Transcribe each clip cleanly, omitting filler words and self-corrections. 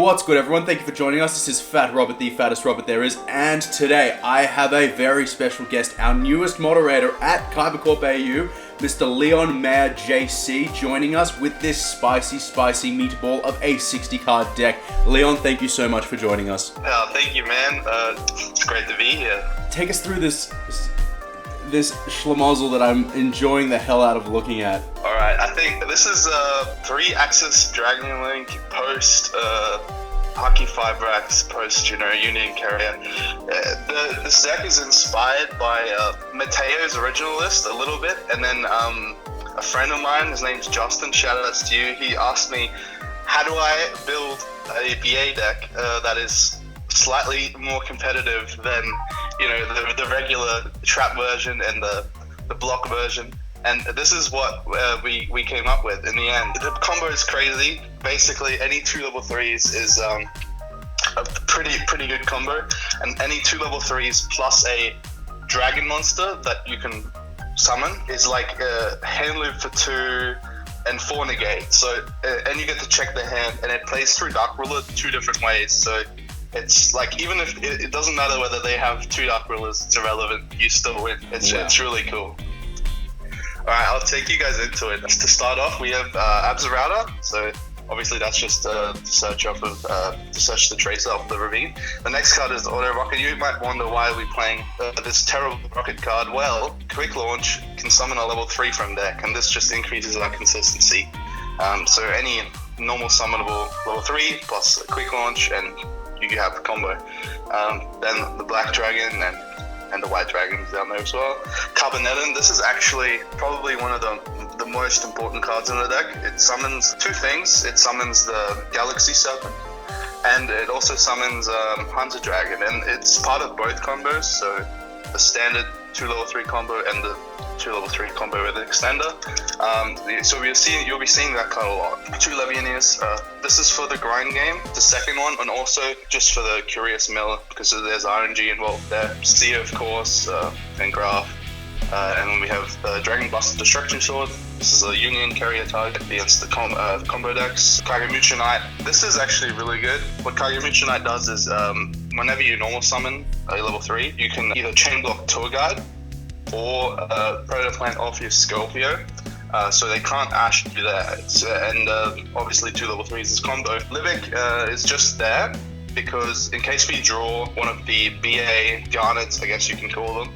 What's good, everyone? Thank you for joining us. This is Fat Robert, the fattest Robert there is, and today I have a very special guest, our newest moderator at Kybercorp AU, Mr. Leon Mayer JC, joining us with this spicy meatball of a 60-card deck. Leon, thank you so much for joining us. Thank you, man. It's great to be here. Take us through this schlemazel that I'm enjoying the hell out of looking at. Alright, I think this is 3-Axis Dragon Link post Hockey Fibrax post Union Carrier. This deck is inspired by Mateo's original list a little bit, and then a friend of mine, his name's Justin, shout outs to you, he asked me, how do I build a BA deck that is slightly more competitive than the regular trap version and the block version, and this is what we came up with in the end. The combo is crazy. Basically, any 2 level 3s is a pretty good combo, and any 2 level 3s plus a dragon monster that you can summon is like a hand loop for 2 and 4 negate. So and you get to check the hand, and it plays through Dark Ruler 2 different ways. So it's like, even if it doesn't matter whether they have 2 Dark Rulers, it's irrelevant, you still win. It's really cool. Alright, I'll take you guys into it. To start off, we have Abzarada. So obviously that's just to search the tracer off the ravine. The next card is Auto Rocket. You might wonder why we're playing this terrible Rocket card. Well, Quick Launch can summon a level 3 from deck, and this just increases our consistency. So any normal summonable level 3 plus a Quick Launch, and you have a combo. Then the Black Dragon and the White Dragon is down there as well. Carbonetin, this is actually probably one of the most important cards in the deck. It summons 2 things. It summons the Galaxy Serpent, and it also summons Hunter Dragon, and it's part of both combos, so the standard 2 level 3 combo and the 2 level 3 combo with an extender. So you'll be seeing that card a lot. 2 Levianeers. This is for the grind game, the second one, and also just for the Curious Mill, because there's RNG involved there. Seer, of course, and Graph. And then we have Dragon Buster Destruction Sword. This is a Union Carrier target against the combo decks. Kagemucha Knight. This is actually really good. What Kagemucha Knight does is, whenever you normal summon a level 3, you can either chain block Tour Guide or Predaplant off your Scorpio. So they can't Ash do that. And obviously 2 level 3s is combo. Livic is just there because in case we draw one of the BA Garnets, I guess you can call them,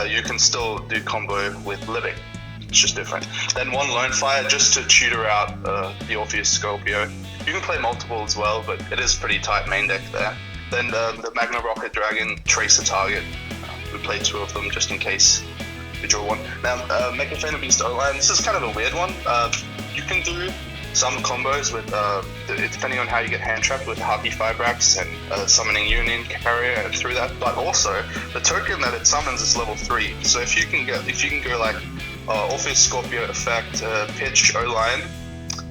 you can still do combo with Livic. It's just different. Then 1 Lone Fire just to tutor out the Orpheus Scorpio. You can play multiple as well, but it is pretty tight main deck there. Then the Magna Rocket Dragon Tracer target. We play 2 of them just in case we draw 1. Now, Mecha Phantom Beast O-Line, this is kind of a weird one. You can do some combos with, depending on how you get hand trapped, with Hockey Fibrax and summoning Union Carrier and through that. But also, the token that it summons is level 3. So if you can go like Orpheus Scorpio effect, pitch O-Line,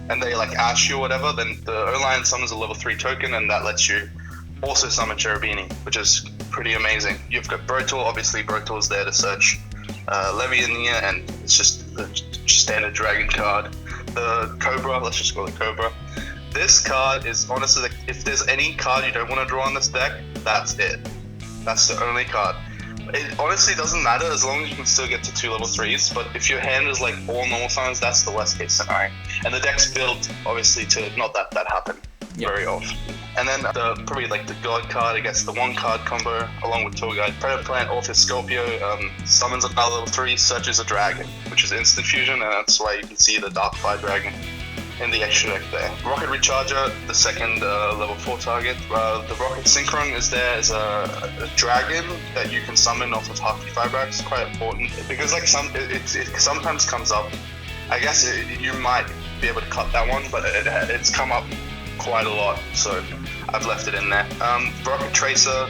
and they like Ash you or whatever, then the O-Line summons a level 3 token, and that lets you also summon Cherubini, which is pretty amazing. You've got Brotor, obviously Brotor's there to search Levianeer, and it's just the standard dragon card. The Cobra, let's just call it Cobra. This card is honestly, like, if there's any card you don't want to draw on this deck, that's it. That's the only card. It honestly doesn't matter as long as you can still get to 2 level 3s, but if your hand is like all normal summons, that's the worst case scenario. And the deck's built obviously to not that happen very often. And then probably like the God card, I guess the 1 card combo along with Tour Guide. Predaplant, Orpheus Scorpio, summons a level 3, searches a dragon, which is instant fusion, and that's why you can see the Dark Fire Dragon in the extra deck there. Rocket Recharger, the second level 4 target. The Rocket Synchron is there as a dragon that you can summon off of Hockey Fibrax. It's quite important because like it sometimes comes up. I guess you might be able to cut that one, but it's come up quite a lot, so I've left it in there. Rocket Tracer,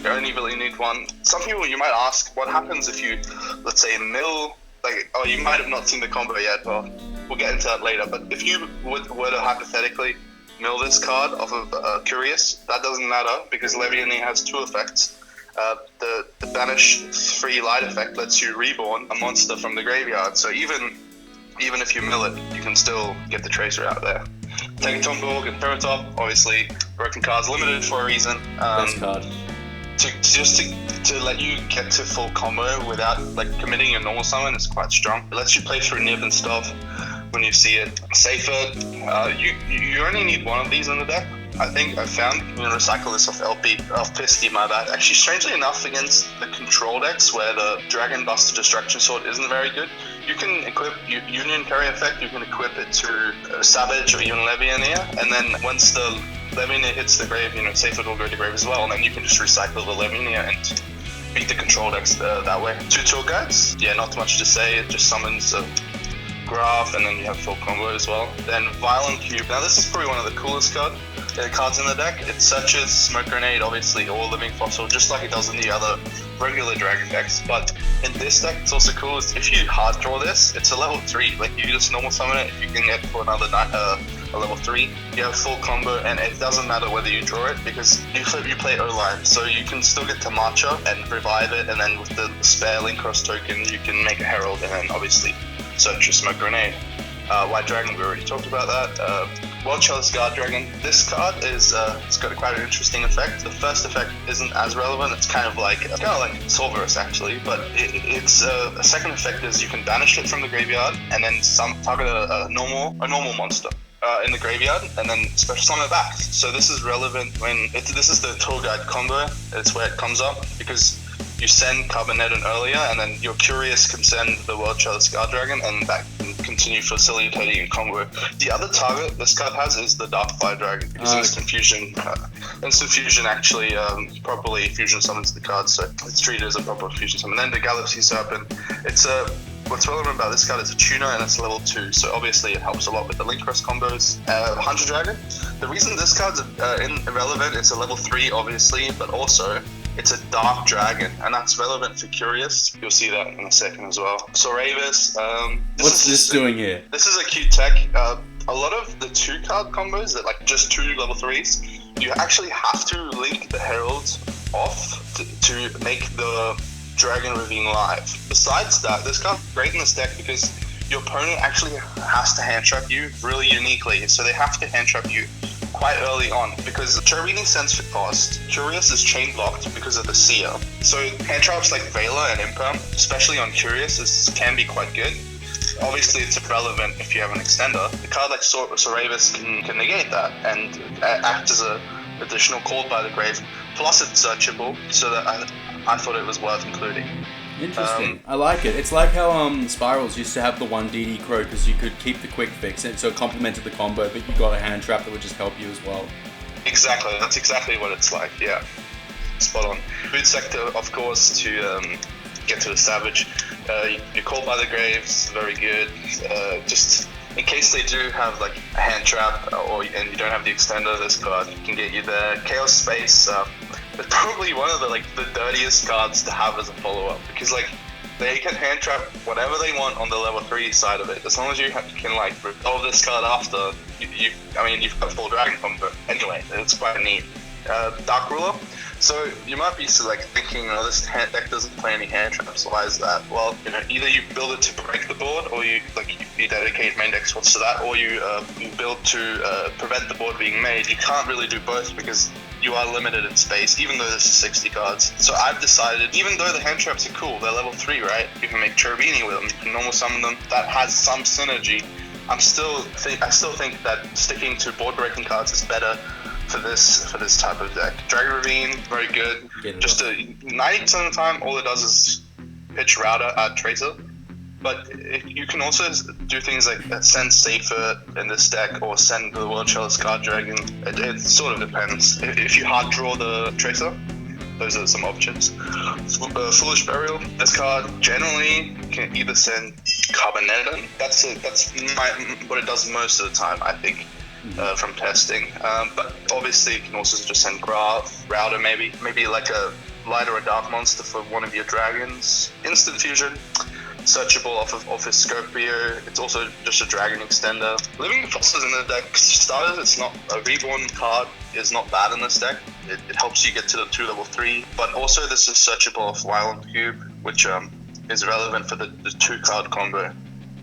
you only really need 1. Some people, you might ask, what happens if you, let's say, mill, like, oh, you might have not seen the combo yet, well, we'll get into that later, but if you were to hypothetically mill this card off of Curious, that doesn't matter, because Levianeer has 2 effects. The Banish 3 light effect lets you reborn a monster from the graveyard, so even if you mill it, you can still get the Tracer out there. Take it on board, get throw it top. Obviously, broken cards limited for a reason. Best card. To let you get to full combo without like committing your normal summon is quite strong. It lets you play through Nib and stuff when you see it. Safer. You only need one of these in the deck. I think I found you can recycle this off Pisty, my bad. Actually, strangely enough, against the control decks where the Dragon Buster Destruction Sword isn't very good, you can equip Union Carry Effect. You can equip it to Savage or even Levianeer, and then once the Levianeer hits the grave, Safer will go to grave as well, and then you can just recycle the Levianeer and beat the control decks that way. 2 Tour Guides, yeah, not much to say. It just summons a Graph, and then you have full combo as well. Then Violent Cube. Now this is probably one of the coolest cards in the deck. It searches Smoke Grenade, obviously, or Living Fossil, just like it does in the other regular Dragon decks. But in this deck, it's also cool is if you hard draw this, it's a level 3. Like you just normal summon it, if you can get for another a level 3, you have full combo, and it doesn't matter whether you draw it because you play O-Line, so you can still get to Marcher and revive it, and then with the spare Link Cross token, you can make a Herald, and then obviously search your Smoke Grenade. White Dragon, we already talked about that. World Chalice Guardragon. This card is it's got quite an interesting effect. The first effect isn't as relevant. It's kind of like Solverus actually, but it's a second effect is you can banish it from the graveyard and then target a normal monster in the graveyard and then special summon it back. So this is relevant when this is the Tour Guide combo. It's where it comes up because you send Carboneddon earlier, and then your Curious can send the World Chalice Guardragon, and that can continue facilitating a combo. The other target this card has is the Dark Fire Dragon, because Instant Fusion actually properly fusion summons the card, so it's treated as a proper fusion summon. And then the Galaxy Serpent, it's what's relevant about this card is a tuner, and it's level 2, so obviously it helps a lot with the Link Cross combos. Hunter Dragon, the reason this card's irrelevant, it's a level 3 obviously, but also it's a Dark Dragon, and that's relevant for Curious. You'll see that in a second as well. Soravis. What's this doing here? This is a cute tech. A lot of the 2-card combos that like just 2 level 3s, you actually have to link the Herald off to make the Dragon Ravine live. Besides that, this card's great in this deck because your opponent actually has to hand trap you really uniquely. So they have to hand trap you quite early on because Cherubini sends fast. Curious is chain blocked because of the Seer. So hand traps like Vela and Imperm, especially on Curious, can be quite good. Obviously, it's irrelevant if you have an extender. The card like Soravis can negate that and act as an additional call by the grave. Plus, it's searchable, so that I thought it was worth including. Interesting. I like it. It's like how Spirals used to have the 1 DD Crow because you could keep the quick fix, and so it complemented the combo, but you got a hand trap that would just help you as well. Exactly. That's exactly what it's like. Yeah. Spot on. Boot Sector, of course, to get to the Savage. You're called by the Graves. Very good. Just in case they do have like a hand trap and you don't have the extender, this card can get you there. Chaos Space. It's probably one of the dirtiest cards to have as a follow-up because they can hand trap whatever they want on the level 3 side of it. As long as you can resolve this card after, you've got full Dragon combo. Anyway, it's quite neat. Dark Ruler. So you might be thinking, this deck doesn't play any hand traps. Why is that? Well, either you build it to break the board, or you dedicate main deck spots to that, or you build to prevent the board being made. You can't really do both because you are limited in space, even though this is 60 cards. So I've decided, even though the hand traps are cool, they're level 3, right? You can make Cherubini with them, you can normal summon them. That has some synergy. I still think that sticking to board breaking cards is better for this type of deck. Dragon Ravine, very good. Just 90% of the time, all it does is pitch Router at Tracer. But you can also do things like send Safer in this deck or send the World Chalice Guardragon. It sort of depends. If you hard draw the Tracer, those are some options. Foolish Burial. This card generally can either send Carboneddon. That's what it does most of the time, I think, from testing. But obviously, you can also just send Graph, Router, maybe like a light or a dark monster for one of your dragons. Instant Fusion. Searchable off his Scorpio. It's also just a Dragon extender. Living Fossils in the deck starters, it's not a Reborn card is not bad in this deck. It helps you get to the 2 level 3, but also this is searchable off Violent Cube, which is relevant for the 2-card combo.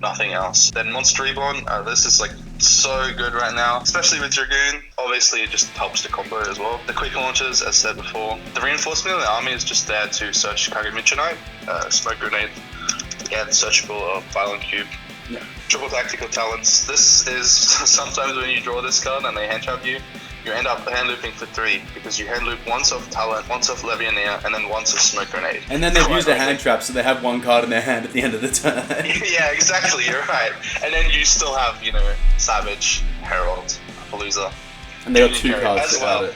nothing else. Then Monster Reborn, this is like so good right now, especially with Dragoon. Obviously, it just helps the combo as well. The quick launches, as said before. The reinforcement in the army is just there to search Kagemichi Knight, Smoke Grenade, again, searchable Violent Cube. Yeah. Triple Tactical Talents. This is sometimes when you draw this card and they hand trap you, you end up hand looping for 3 because you hand loop once of Talent, once of Levianeer, and then once of Smoke Grenade. And then they've used a hand trap, so they have one card in their hand at the end of the turn. Yeah, exactly, you're right. And then you still have, you know, Savage, Herald, Palooza. And they got 2 cards to add it.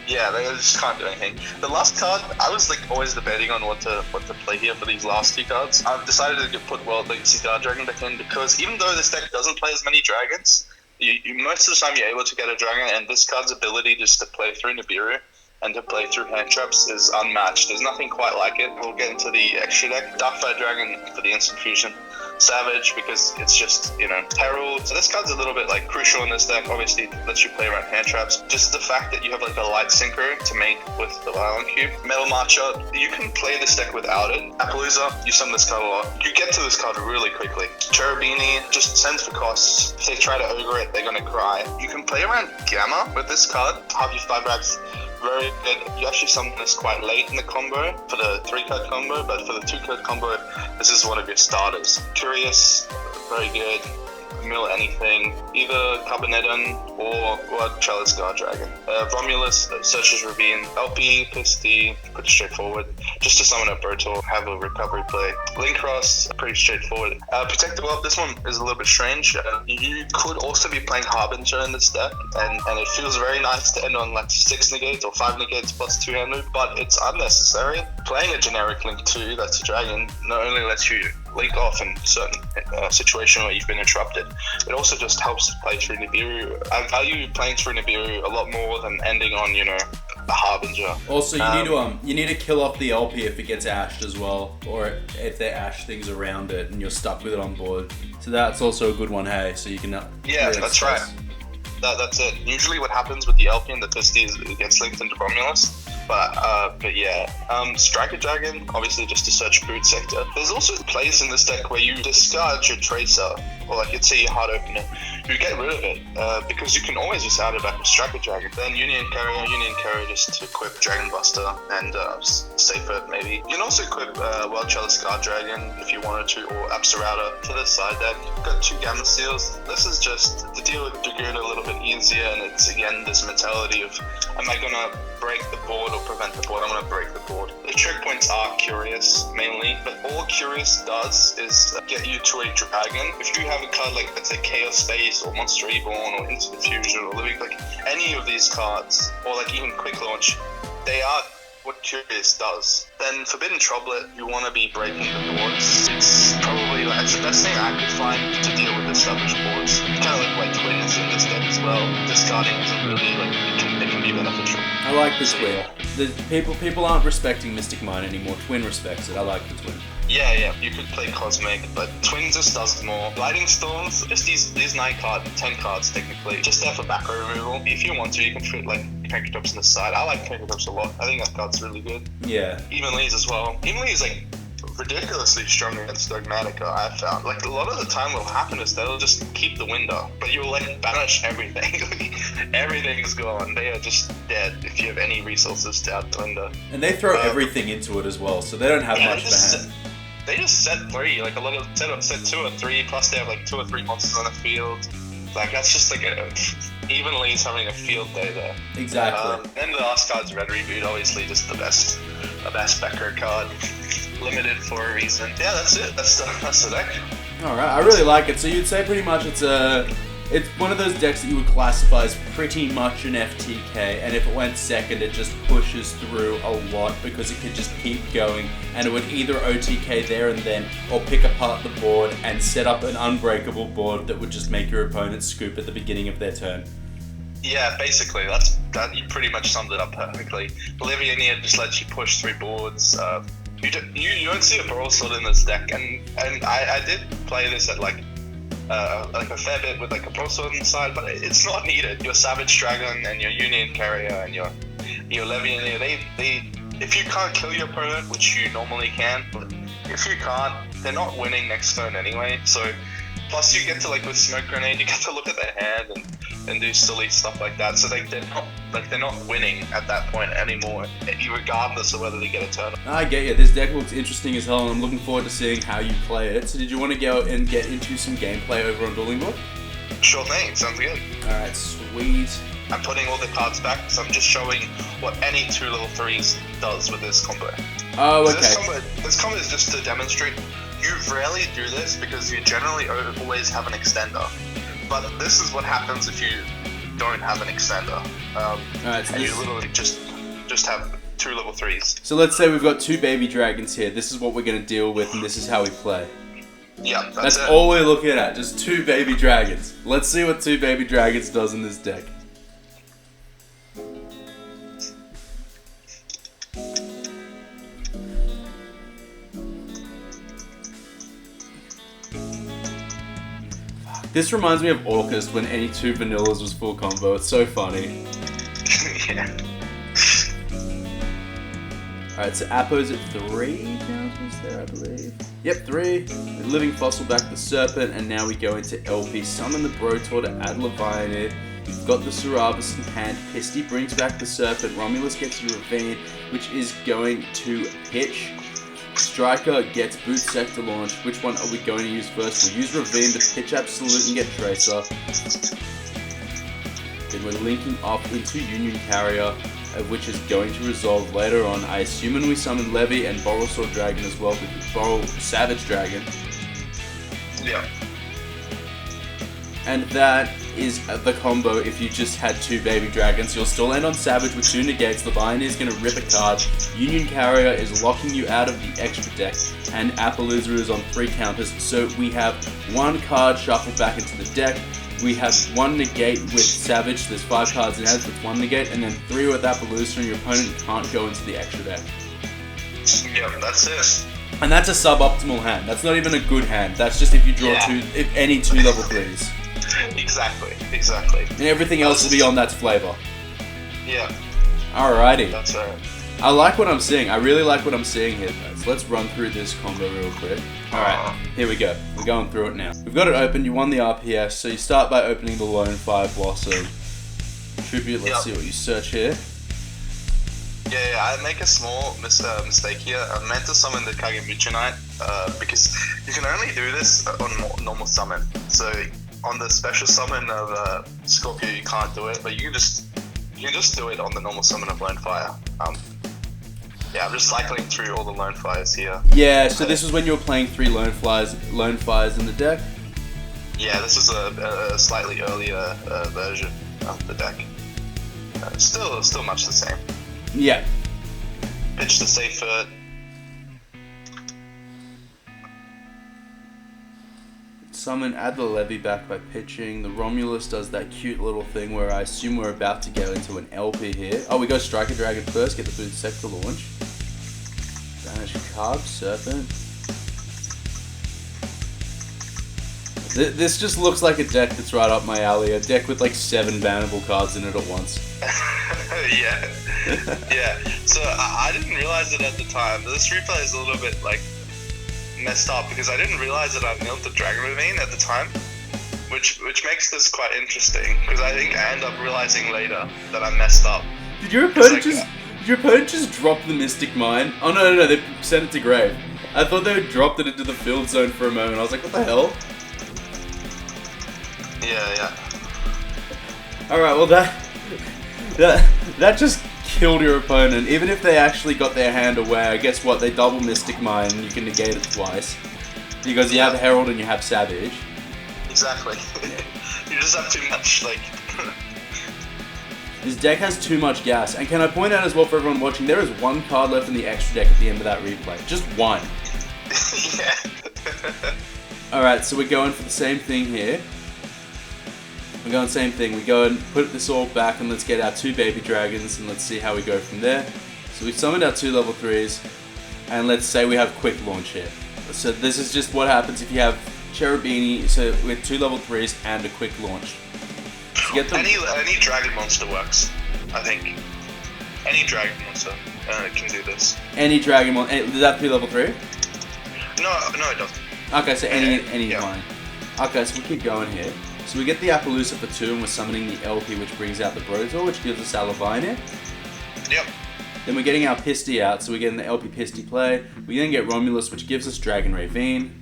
Yeah, they just can't do anything. The last card, I was like always debating on what to play here for these last 2 cards. I've decided to put World Legacy Guardragon back in because even though this deck doesn't play as many dragons, you most of the time you're able to get a dragon, and this card's ability just to play through Nibiru and to play through hand traps is unmatched. There's nothing quite like it. We'll get into the extra deck. Darkfire Dragon for the instant fusion. Savage because it's just, you know, Herald. So this card's a little bit like crucial in this deck. Obviously it lets you play around hand traps. Just the fact that you have like a light synchro to make with the Violent Cube. Metal Marcher, you can play this deck without it. Appaloosa, you summon this card a lot. You get to this card really quickly. Cherubini just sends for costs. If they try to ogre it, they're gonna cry. You can play around Gamma with this card. Harvey 5 racks. Very good. You actually summon this quite late in the combo for the 3-card combo, but for the 2-card combo, this is one of your starters. Curious, very good. Mill anything, either Carboneddon or Chalice Guardragon. Romulus, Searcher's Ravine, LP, Pisty, pretty straightforward. Just to summon a Bertor, have a recovery play. Linkross, pretty straightforward. Protective Orb, this one is a little bit strange. You could also be playing Harbinger in this deck, and it feels very nice to end on like 6 negates or 5 negates plus 2 hand loop, but it's unnecessary. Playing a generic Link 2, that's a dragon, not only lets you link off in certain situation where you've been interrupted, it also just helps to play through Nibiru. I value playing through Nibiru a lot more than ending on, you know, a Harbinger. Also, you need to kill off the LP if it gets ashed as well, or if they ash things around it and you're stuck with it on board. So that's also a good one, hey. So you can yeah, that's right. That's it. Usually, what happens with the LP and the Pisty is it gets linked into Romulus. But yeah, Striker Dragon, obviously just to search Boot Sector. There's also a place in this deck where you discard your Tracer, or like you'd say your Heart Opener. You get rid of it, because you can always just add it back with Striker Dragon. Then Union Carrier just to equip Dragon Buster and safe it maybe. You can also equip Wild Chalice Guardragon if you wanted to, or Absorata to the side deck. You've got 2 Gamma Seals. This is just to deal with Dragoon a little bit easier, and it's again this mentality of, am I gonna break the board or prevent the board? I'm going to break the board. The trick points are Curious mainly, but all Curious does is get you to a dragon. If you have a card like, let's say, Chaos Space or Monster Reborn or Instant Fusion or Living, like any of these cards, or like even Quick Launch, they are what Curious does. Then Forbidden Troublet, you want to be breaking the boards. It's probably like, it's the best thing I could find to deal with established boards. Kind of like Twins in this deck as well. Discarding isn't really like, it can be beneficial. I like the Twin. People aren't respecting Mystic Mine anymore. Twin respects it. I like the Twin. Yeah, you could play Cosmic, but Twin just does more. Lighting Storms, just these 10 cards technically, just there for back row removal. If you want to, you can fit like Pancratops on the side. I like Pancratops a lot. I think that card's really good. Yeah. Evenlee's as well. Evenlee is like ridiculously strong against Dogmatica, I've found. Like a lot of the time what will happen is they'll just keep the window, but you'll like banish everything. Everything is gone. They are just dead if you have any resources to out the window. And they throw everything into it as well, so they don't have much of a hand. They just set 3, like a lot of set 2 or 3, plus they have like 2 or 3 monsters on the field. Like that's just like Evenlee's having a field day there. Exactly. Then the last card's Red Reboot, obviously just the best backer card. Limited for a reason. Yeah, that's it. That's the deck. Alright, I really like it. So you'd say pretty much it's one of those decks that you would classify as pretty much an FTK, and if it went second, it just pushes through a lot because it could just keep going, and it would either OTK there and then, or pick apart the board and set up an unbreakable board that would just make your opponent scoop at the beginning of their turn. Yeah, basically, that you pretty much summed it up perfectly. Levianeer just lets you push through boards. You don't see a Brawl Sword in this deck, and I did play this at like a fair bit with like a Brawl Sword on the side, but it's not needed. Your Savage Dragon and your Union Carrier and your Levianeer, they if you can't kill your opponent, which you normally can, but if you can't, they're not winning next turn anyway. So plus you get to like with smoke grenade, you get to look at their hand and do silly stuff like that. So they're not winning at that point anymore, regardless of whether they get a turn. I get you. This deck looks interesting as hell, and I'm looking forward to seeing how you play it. So did you want to go and get into some gameplay over on Dueling Board? Sure thing. Sounds good. All right, sweet. I'm putting all the cards back, so I'm just showing what any 2 level 3s does with this combo. Oh, okay. This combo is just to demonstrate. You rarely do this because you generally always have an extender. But this is what happens if you don't have an extender. Alright, so and you literally just have 2 level 3s. So let's say we've got 2 baby dragons here. This is what we're going to deal with, and this is how we play. Yeah, that's all we're looking at. Just 2 baby dragons. Let's see what 2 baby dragons does in this deck. This reminds me of Orcust when any 2 vanillas was full combo. It's so funny. Yeah. Alright, so Appo's at 3 counters there, I believe. Yep, 3. Living Fossil back the Serpent, and now we go into LP. Summon the Brotor to add Leviathan. You've got the Surabis in hand. Pisty brings back the Serpent. Romulus gets a Ravine, which is going to pitch. Striker gets Boot Sector launch. Which one are we going to use first? We'll use Ravine to pitch Absolute and get Tracer. Then we're linking up into Union Carrier, which is going to resolve later on. I assume when we summon Levy and Borrelsword Dragon as well, with Borrel Savage Dragon. Yeah. And that is the combo if you just had 2 baby dragons. You'll still end on Savage with 2 negates. The Bind is going to rip a card. Union Carrier is locking you out of the extra deck. And Appaloosa is on 3 counters. So we have 1 card shuffled back into the deck. We have 1 negate with Savage. There's 5 cards it has with 1 negate. And then 3 with Appaloosa, and your opponent can't go into the extra deck. Yeah, that's it. And that's a suboptimal hand. That's not even a good hand. That's just if you draw any 2 level 3s. Exactly. And everything else beyond that's flavor. Yeah. Alrighty. That's right. I like what I'm seeing. I really like what I'm seeing here, guys. Let's run through this combo real quick. Alright, here we go. We're going through it now. We've got it open. You won the RPS, so you start by opening the Lone Fire Blossom. Tribute, let's see what you search here. Yeah, I make a small mistake here. I meant to summon the Kagemucha Knight, because you can only do this on normal summon. So on the special summon of Scorpio, you can't do it, but you can just do it on the normal summon of Lone Fire. Yeah, I'm just cycling through all the Lone Fires here. Yeah, so this was when you were playing 3 Lone Fires in the deck? Yeah, this is a slightly earlier version of the deck. Still much the same. Yeah. Pitch the Safer. Summon, add the Levy back by pitching. The Romulus does that cute little thing where I assume we're about to go into an LP here. Oh, we go Striker Dragon first, get the Boot Sector launch. Banish Carb Serpent. This just looks like a deck that's right up my alley. A deck with like 7 bannable cards in it at once. Yeah. Yeah. So I didn't realize it at the time. This replay is a little bit like messed up because I didn't realize that I milled the Dragon Ravine at the time, which makes this quite interesting because I think I end up realizing later that I messed up. Did your opponent just drop the Mystic Mine? Oh no, they sent it to grave. I thought they had dropped it into the field zone for a moment. I was like, what the hell? Yeah. Alright, well that just killed your opponent. Even if they actually got their hand away, guess what? They double Mystic Mine and you can negate it twice. Because you have Herald and you have Savage. Exactly. You just have too much, like... This deck has too much gas. And can I point out as well for everyone watching, there is 1 card left in the extra deck at the end of that replay. Just 1. Yeah. Alright, so we're going for the same thing here. We go and put this all back and let's get our 2 baby dragons and let's see how we go from there. So we've summoned our 2 level 3s and let's say we have quick launch here. So this is just what happens if you have Cherubini, so with 2 level 3s and a quick launch. To get them... Any dragon monster works, I think. Any dragon monster can do this. Any dragon monster, is that 3 level 3? No, it doesn't. Okay, so any Yeah. line. Okay, so we keep going here. So we get the Appaloosa for 2, and we're summoning the LP, which brings out the Brotor, which gives us our Leviathan. Yep. Then we're getting our Pisty out, so we're getting the LP Pisty play. We then get Romulus, which gives us Dragon Ravine.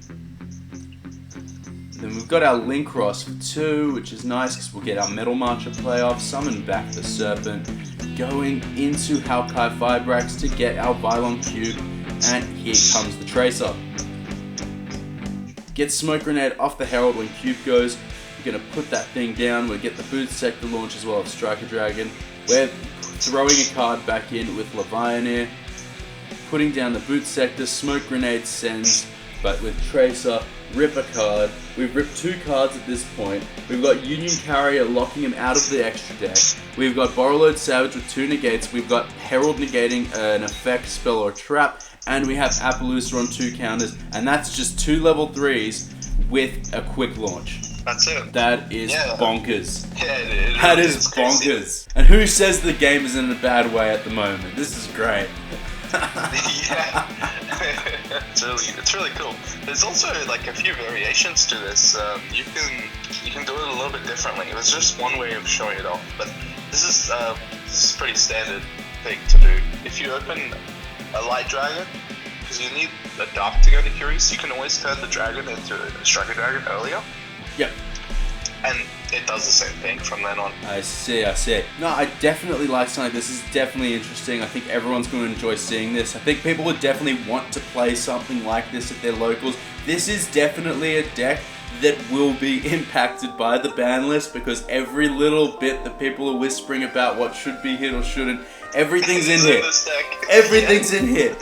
Then we've got our Linkross for 2, which is nice because we'll get our Metal Marcher play off, summon back the Serpent, going into Hawkeye Fibrax to get our Vylon Cube, and here comes the Tracer. Get Smoke Grenade off the Herald when Cube goes. We're going to put that thing down. We'll get the Boot Sector launch as well as Striker Dragon. We're throwing a card back in with Leviathan, putting down the Boot Sector. Smoke Grenade sends, but with Tracer, rip a card. We've ripped 2 cards at this point. We've got Union Carrier locking him out of the extra deck. We've got Borrowload Savage with 2 negates. We've got Herald negating an effect, spell, or trap. And we have Appaloosa on 2 counters. And that's just 2 level 3s with a quick launch. That's it. That is bonkers. Yeah, it That really is crazy. bonkers. And who says the game is in a bad way at the moment? This is great. Yeah. it's really cool. There's also like a few variations to this. You can do it a little bit differently. There's just one way of showing it off, but this is pretty standard thing to do. If you open a light dragon, because you need a dark to go to Curious, you can always turn the dragon into a striker dragon earlier. Yep. And it does the same thing from then on. I see. No, I definitely like something like this. This is definitely interesting. I think everyone's going to enjoy seeing this. I think people would definitely want to play something like this at their locals. This is definitely a deck that will be impacted by the ban list, because every little bit that people are whispering about what should be hit or shouldn't, everything's in here. Everything's in here.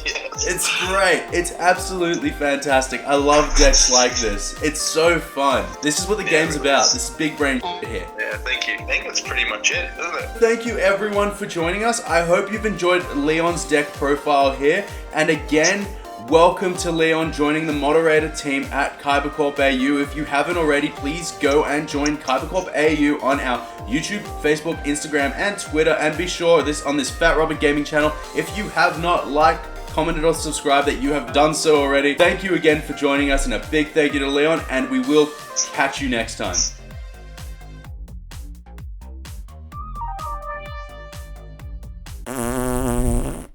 Yes. It's great. It's absolutely fantastic. I love decks like this. It's so fun. This is what the game's about. This is big brain here. Yeah, thank you. I think that's pretty much it, isn't it? Thank you everyone for joining us. I hope you've enjoyed Leon's deck profile here. And again, welcome to Leon joining the moderator team at Kybercorp AU. If you haven't already, please go and join Kybercorp AU on our YouTube, Facebook, Instagram, and Twitter. And be sure on this Fat Robert Gaming channel, if you have not liked, commented, or subscribed, that you have done so already. Thank you again for joining us, and a big thank you to Leon, and we will catch you next time.